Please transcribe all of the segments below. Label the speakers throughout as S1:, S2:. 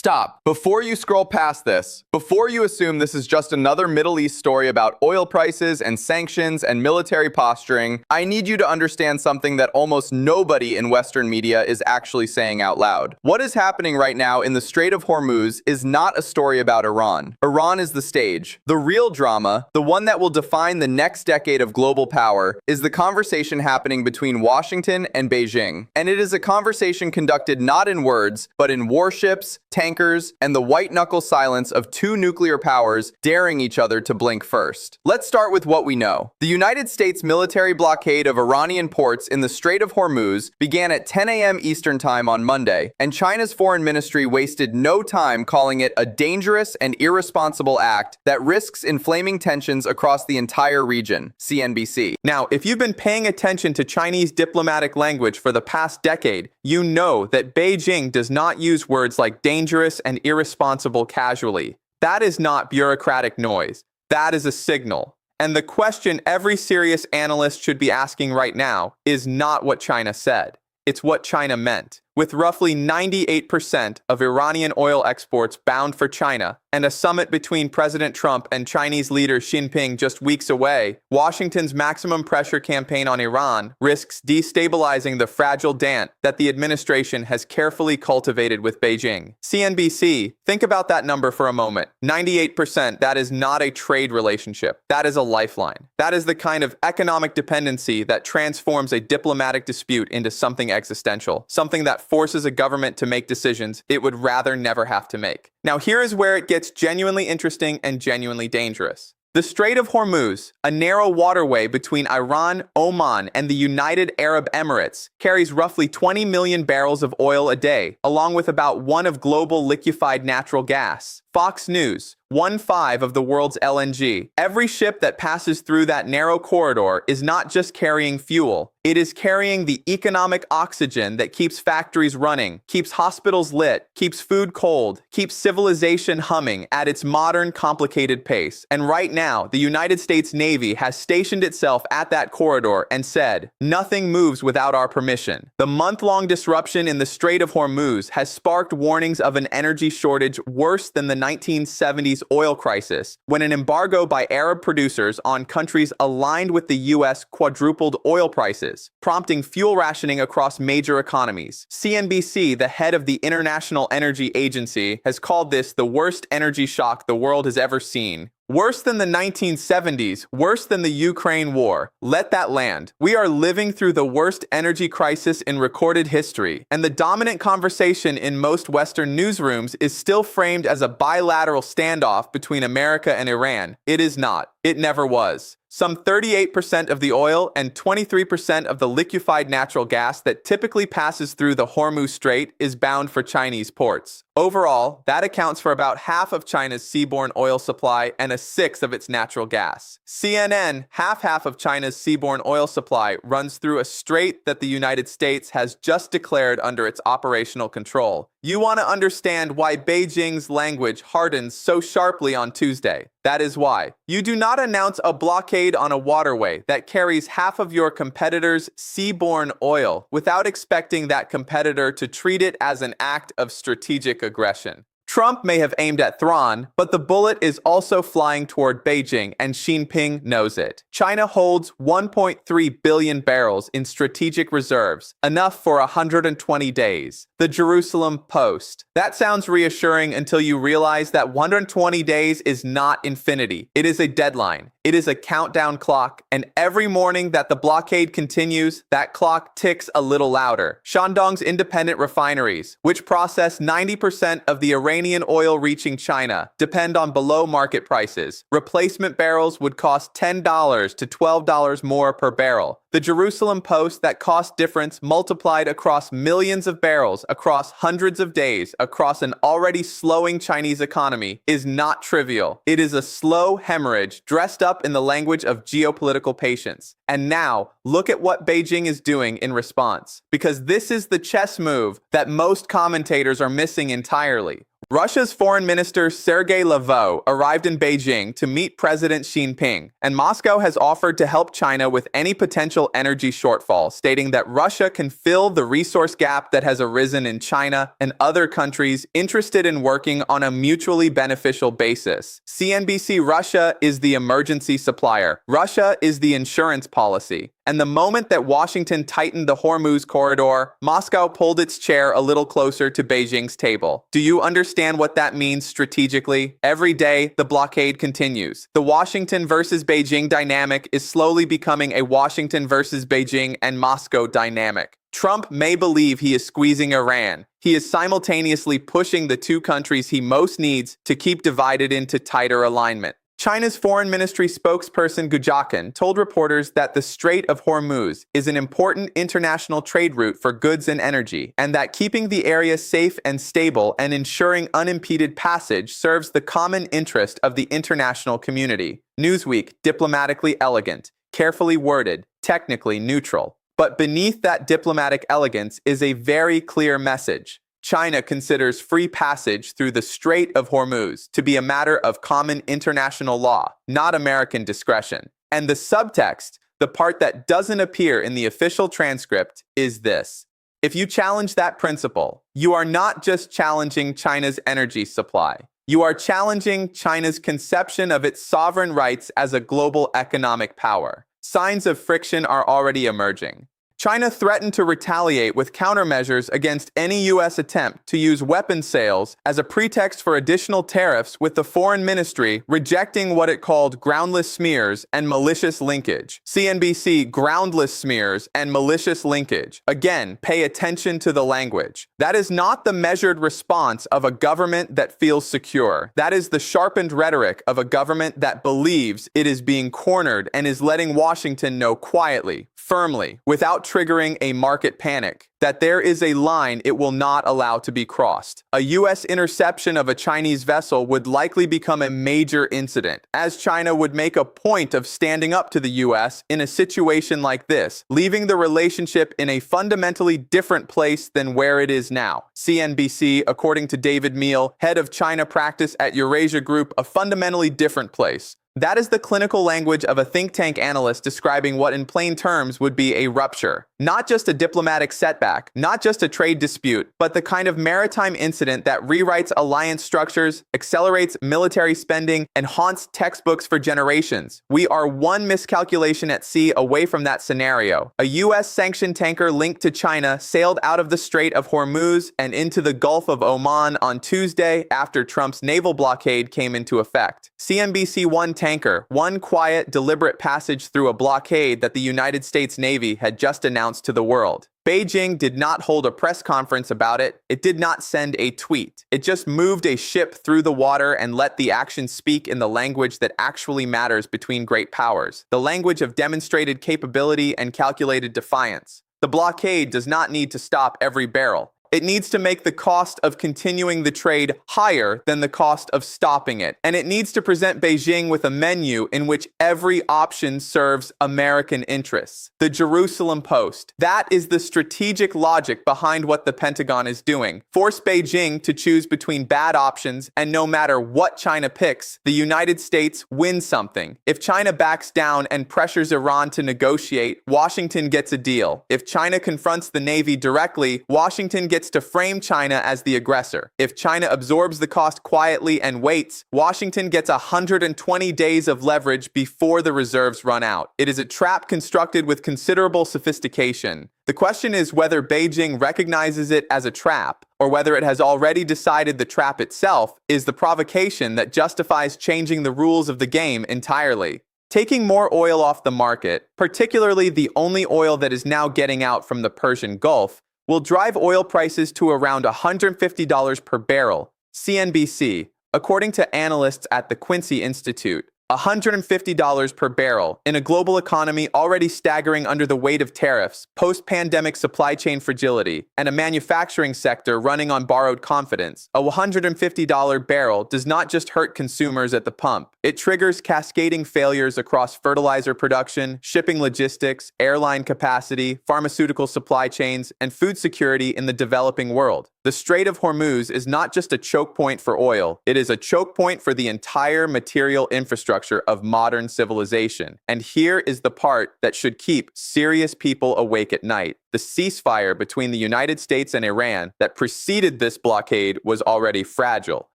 S1: Stop. Before you scroll past this, before you assume this is just another Middle East story about oil prices and sanctions and military posturing, I need you to understand something that almost nobody in Western media is actually saying out loud. What is happening right now in the Strait of Hormuz is not a story about Iran. Iran is the stage. The real drama, the one that will define the next decade of global power, is the conversation happening between Washington and Beijing. And it is a conversation conducted not in words, but in warships, tankers, and the white-knuckle silence of two nuclear powers daring each other to blink first. Let's start with what we know. The United States military blockade of Iranian ports in the Strait of Hormuz began at 10 a.m. Eastern Time on Monday, and China's foreign ministry wasted no time calling it a dangerous and irresponsible act that risks inflaming tensions across the entire region, CNBC. Now, if you've been paying attention to Chinese diplomatic language for the past decade, you know that Beijing does not use words like dangerous and irresponsible casually. That is not bureaucratic noise. That is a signal. And the question every serious analyst should be asking right now is not what China said. It's what China meant. With roughly 98% of Iranian oil exports bound for China, and a summit between President Trump and Chinese leader Xi Jinping just weeks away, Washington's maximum pressure campaign on Iran risks destabilizing the fragile dance that the administration has carefully cultivated with Beijing. CNBC, think about that number for a moment. 98%, that is not a trade relationship. That is a lifeline. That is the kind of economic dependency that transforms a diplomatic dispute into something existential, something that forces a government to make decisions it would rather never have to make. Now, here is where it gets genuinely interesting and genuinely dangerous. The Strait of Hormuz, a narrow waterway between Iran, Oman, and the United Arab Emirates, carries roughly 20 million barrels of oil a day, along with about 1 of global liquefied natural gas. Fox News, 1/5 of the world's LNG. Every ship that passes through that narrow corridor is not just carrying fuel. It is carrying the economic oxygen that keeps factories running, keeps hospitals lit, keeps food cold, keeps civilization humming at its modern, complicated pace. And right now, the United States Navy has stationed itself at that corridor and said, "Nothing moves without our permission." The month-long disruption in the Strait of Hormuz has sparked warnings of an energy shortage worse than the 1970s oil crisis, when an embargo by Arab producers on countries aligned with the U.S. quadrupled oil prices, prompting fuel rationing across major economies. CNBC, the head of the International Energy Agency, has called this the worst energy shock the world has ever seen. Worse than the 1970s, worse than the Ukraine war. Let that land. We are living through the worst energy crisis in recorded history, and the dominant conversation in most Western newsrooms is still framed as a bilateral standoff between America and Iran. It is not. It never was. Some 38% of the oil and 23% of the liquefied natural gas that typically passes through the Hormuz Strait is bound for Chinese ports. Overall, that accounts for about half of China's seaborne oil supply and a sixth of its natural gas. CNN, half of China's seaborne oil supply runs through a strait that the United States has just declared under its operational control. You want to understand why Beijing's language hardens so sharply on Tuesday. That is why. You do not announce a blockade on a waterway that carries half of your competitor's seaborne oil without expecting that competitor to treat it as an act of strategic aggression. Trump may have aimed at Thrawn, but the bullet is also flying toward Beijing, and Xi Jinping knows it. China holds 1.3 billion barrels in strategic reserves, enough for 120 days. The Jerusalem Post. That sounds reassuring until you realize that 120 days is not infinity. It is a deadline. It is a countdown clock, and every morning that the blockade continues, that clock ticks a little louder. Shandong's independent refineries, which process 90% of the Iranian oil reaching China, depend on below-market prices. Replacement barrels would cost $10 to $12 more per barrel. The Jerusalem Post, that cost difference multiplied across millions of barrels, across hundreds of days, across an already slowing Chinese economy, is not trivial. It is a slow hemorrhage dressed up in the language of geopolitical patience. And now, look at what Beijing is doing in response. Because this is the chess move that most commentators are missing entirely.
S2: Russia's Foreign Minister Sergei Lavrov arrived in Beijing to meet President Xi Jinping, and Moscow has offered to help China with any potential energy shortfall, stating that Russia can fill the resource gap that has arisen in China and other countries interested in working on a mutually beneficial basis. CNBC Russia is the emergency supplier. Russia is the insurance policy. And the moment that Washington tightened the Hormuz corridor, Moscow pulled its chair a little closer to Beijing's table. Do you understand what that means strategically? Every day, the blockade continues. The Washington versus Beijing dynamic is slowly becoming a Washington versus Beijing and Moscow dynamic. Trump may believe he is squeezing Iran. He is simultaneously pushing the two countries he most needs to keep divided into tighter alignment. China's Foreign Ministry spokesperson Gu Jiaqin told reporters that the Strait of Hormuz is an important international trade route for goods and energy, and that keeping the area safe and stable and ensuring unimpeded passage serves the common interest of the international community. Newsweek, diplomatically elegant, carefully worded, technically neutral. But beneath that diplomatic elegance is a very clear message. China considers free passage through the Strait of Hormuz to be a matter of common international law, not American discretion. And the subtext, the part that doesn't appear in the official transcript, is this. If you challenge that principle, you are not just challenging China's energy supply. You are challenging China's conception of its sovereign rights as a global economic power. Signs of friction are already emerging. China threatened to retaliate with countermeasures against any U.S. attempt to use weapons sales as a pretext for additional tariffs, with the Foreign Ministry rejecting what it called groundless smears and malicious linkage. CNBC, groundless smears and malicious linkage. Again, pay attention to the language. That is not the measured response of a government that feels secure. That is the sharpened rhetoric of a government that believes it is being cornered and is letting Washington know quietly, firmly, without triggering a market panic, that there is a line it will not allow to be crossed. A U.S. interception of a Chinese vessel would likely become a major incident, as China would make a point of standing up to the U.S. in a situation like this, leaving the relationship in a fundamentally different place than where it is now. CNBC, according to David Meal, head of China practice at Eurasia Group, a fundamentally different place. That is the clinical language of a think tank analyst describing what in plain terms would be a rupture. Not just a diplomatic setback, not just a trade dispute, but the kind of maritime incident that rewrites alliance structures, accelerates military spending, and haunts textbooks for generations. We are one miscalculation at sea away from that scenario. A U.S. sanctioned tanker linked to China sailed out of the Strait of Hormuz and into the Gulf of Oman on Tuesday after Trump's naval blockade came into effect. CNBC One tanker, one quiet, deliberate passage through a blockade that the United States Navy had just announced to the world. Beijing did not hold a press conference about it. It did not send a tweet. It just moved a ship through the water and let the action speak in the language that actually matters between great powers, the language of demonstrated capability and calculated defiance. The blockade does not need to stop every barrel. It needs to make the cost of continuing the trade higher than the cost of stopping it. And it needs to present Beijing with a menu in which every option serves American interests. The Jerusalem Post. That is the strategic logic behind what the Pentagon is doing. Force Beijing to choose between bad options, and no matter what China picks, the United States wins something. If China backs down and pressures Iran to negotiate, Washington gets a deal. If China confronts the Navy directly, Washington gets to frame China as the aggressor. If China absorbs the cost quietly and waits, Washington gets 120 days of leverage before the reserves run out. It is a trap constructed with considerable sophistication. The question is whether Beijing recognizes it as a trap, or whether it has already decided the trap itself is the provocation that justifies changing the rules of the game entirely. Taking more oil off the market, particularly the only oil that is now getting out from the Persian Gulf, will drive oil prices to around $150 per barrel. CNBC, according to analysts at the Quincy Institute, $150 per barrel in a global economy already staggering under the weight of tariffs, post-pandemic supply chain fragility, and a manufacturing sector running on borrowed confidence. A $150 barrel does not just hurt consumers at the pump. It triggers cascading failures across fertilizer production, shipping logistics, airline capacity, pharmaceutical supply chains, and food security in the developing world. The Strait of Hormuz is not just a choke point for oil, it is a choke point for the entire material infrastructure of modern civilization. And here is the part that should keep serious people awake at night. The ceasefire between the United States and Iran that preceded this blockade was already fragile.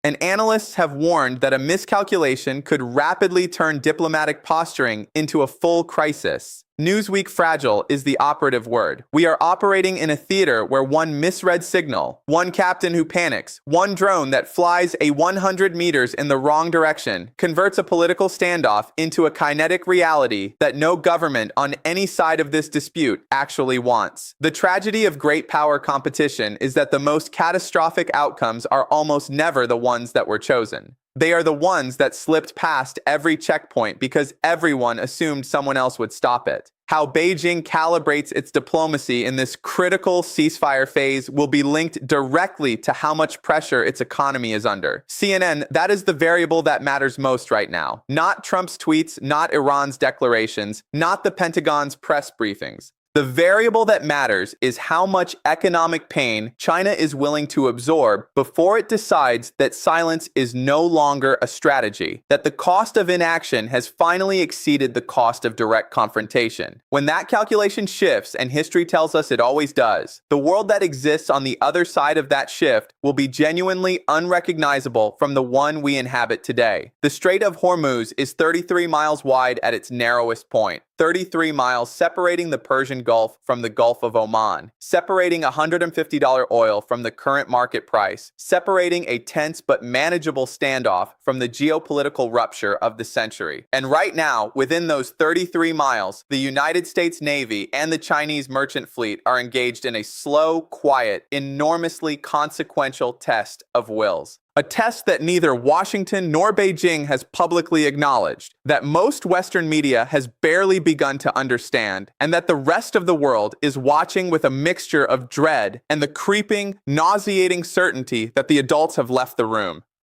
S2: And analysts have warned that a miscalculation could rapidly turn diplomatic posturing into a full crisis. Newsweek fragile is the operative word. We are operating in a theater where one misread signal, one captain who panics, one drone that flies 100 meters in the wrong direction converts a political standoff into a kinetic reality that no government on any side of this dispute actually wants. The tragedy of great power competition is that the most catastrophic outcomes are almost never the ones that were chosen. They are the ones that slipped past every checkpoint because everyone assumed someone else would stop it. How Beijing calibrates its diplomacy in this critical ceasefire phase will be linked directly to how much pressure its economy is under. CNN, that is the variable that matters most right now. Not Trump's tweets, not Iran's declarations, not the Pentagon's press briefings. The variable that matters is how much economic pain China is willing to absorb before it decides that silence is no longer a strategy, that the cost of inaction has finally exceeded the cost of direct confrontation. When that calculation shifts, and history tells us it always does, the world that exists on the other side of that shift will be genuinely unrecognizable from the one we inhabit today. The Strait of Hormuz is 33 miles wide at its narrowest point. 33 miles separating the Persian Gulf from the Gulf of Oman, separating $150 oil from the current market price, separating a tense but manageable standoff from the geopolitical rupture of the century. And right now, within those 33 miles, the United States Navy and the Chinese merchant fleet are engaged in a slow, quiet, enormously consequential test of wills. A test that neither Washington nor Beijing has publicly acknowledged, that most Western media has barely begun to understand, and that the rest of the world is watching with a mixture of dread and the creeping, nauseating certainty that the adults have left the room.